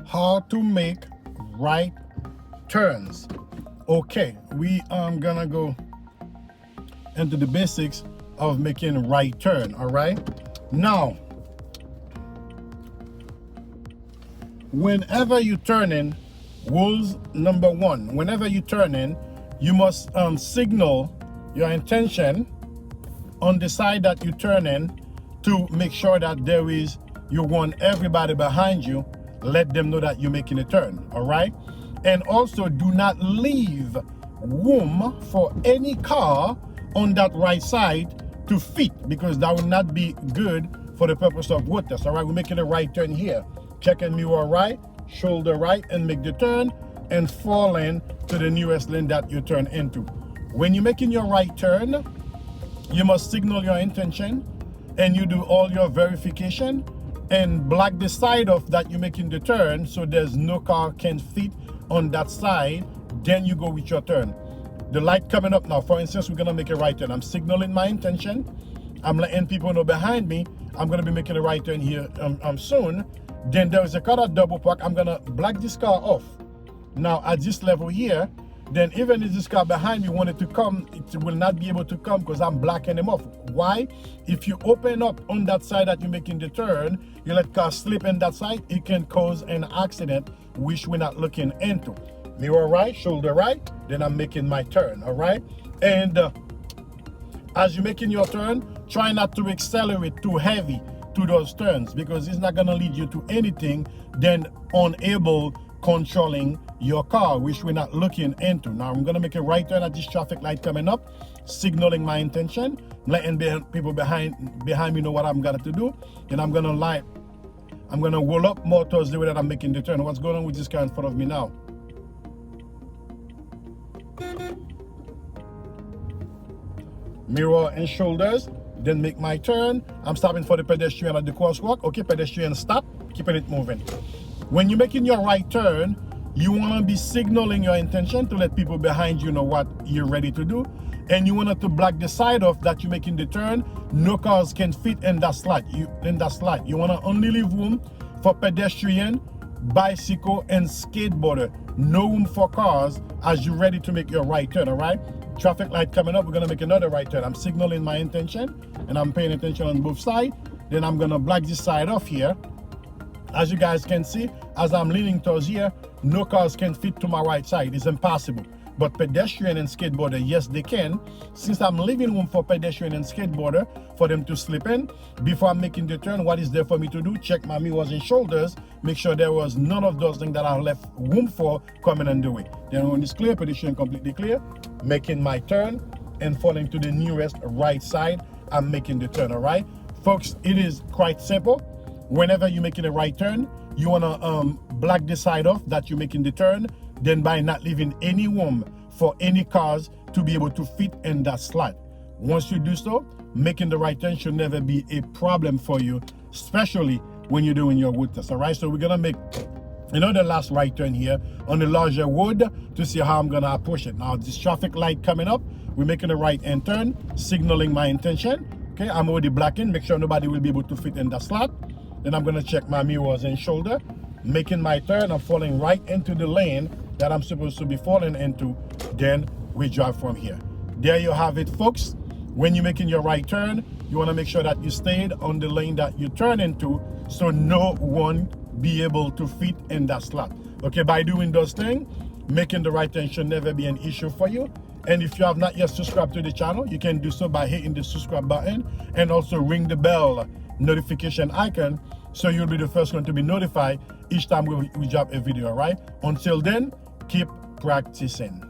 how to make right turns. Okay, we are gonna go into the basics of making right turn. All right, now whenever you turn in, rules number one, whenever you turn in, you must signal your intention on the side that you turn in to make sure that you want everybody behind you, let them know that you're making a turn. All right, and also do not leave room for any car on that right side to fit, because that will not be good for the purpose of road test. All right, we're making a right turn here, checking mirror right, shoulder right, and make the turn and fall in to the nearest lane that you turn into. When you're making your right turn, you must signal your intention, and you do all your verification and block the side of that you're making the turn so there's no car can fit on that side. Then you go with your turn. The light coming up now, for instance, we're gonna make a right turn. I'm signaling my intention. I'm letting people know behind me I'm gonna be making a right turn here soon. Then there is a car that double park. I'm gonna block this car off. Now at this level here, then even if this car behind me wanted to come, it will not be able to come because I'm blocking him off. Why? If you open up on that side that you're making the turn, you let car slip in that side, it can cause an accident, which we're not looking into. Mirror right, shoulder right, then I'm making my turn. All right, and as you're making your turn, try not to accelerate too heavy to those turns, because it's not going to lead you to anything then unable controlling your car, which we're not looking into. Now I'm going to make a right turn at this traffic light coming up, signaling my intention, letting people behind me know what I'm going to do. And I'm going to roll up more towards the way that I'm making the turn. What's going on with this car in front of me now? Mirror and shoulders, then make my turn. I'm stopping for the pedestrian at the crosswalk. Okay, pedestrian stop, keeping it moving. When you're making your right turn, you want to be signaling your intention to let people behind you know what you're ready to do. And you want to block the side off that you're making the turn. No cars can fit in that slot. You want to only leave room for pedestrian, bicycle, and skateboarder. No room for cars as you're ready to make your right turn. All right, traffic light coming up, we're going to make another right turn. I'm signaling my intention and I'm paying attention on both sides. Then I'm going to block this side off here. As you guys can see, as I'm leaning towards here, no cars can fit to my right side. It's impossible. But pedestrian and skateboarder, yes, they can. Since I'm leaving room for pedestrian and skateboarder for them to slip in, before I'm making the turn, what is there for me to do? Check my mirrors and shoulders, make sure there was none of those things that I left room for coming in the way. Then when it's clear, pedestrian completely clear, making my turn and falling to the nearest right side, I'm making the turn. All right, folks, it is quite simple. Whenever you're making a right turn, you want to block the side off that you're making the turn, then by not leaving any room for any cars to be able to fit in that slot. Once you do so, making the right turn should never be a problem for you, especially when you're doing your road test. All right, so we're gonna make the last right turn here on the larger road to see how I'm gonna approach it. Now this traffic light coming up, we're making a right hand turn, signaling my intention. Okay, I'm already blocking, make sure nobody will be able to fit in that slot. Then I'm gonna check my mirrors and shoulder, making my turn. I'm falling right into the lane that I'm supposed to be falling into. Then we drive from here. There you have it, folks. When you're making your right turn, you want to make sure that you stayed on the lane that you turn into, so no one be able to fit in that slot. Okay, by doing those things, making the right turn should never be an issue for you. And if you have not yet subscribed to the channel, you can do so by hitting the subscribe button and also ring the bell notification icon, so you'll be the first one to be notified each time we drop a video. All right, until then, keep practicing.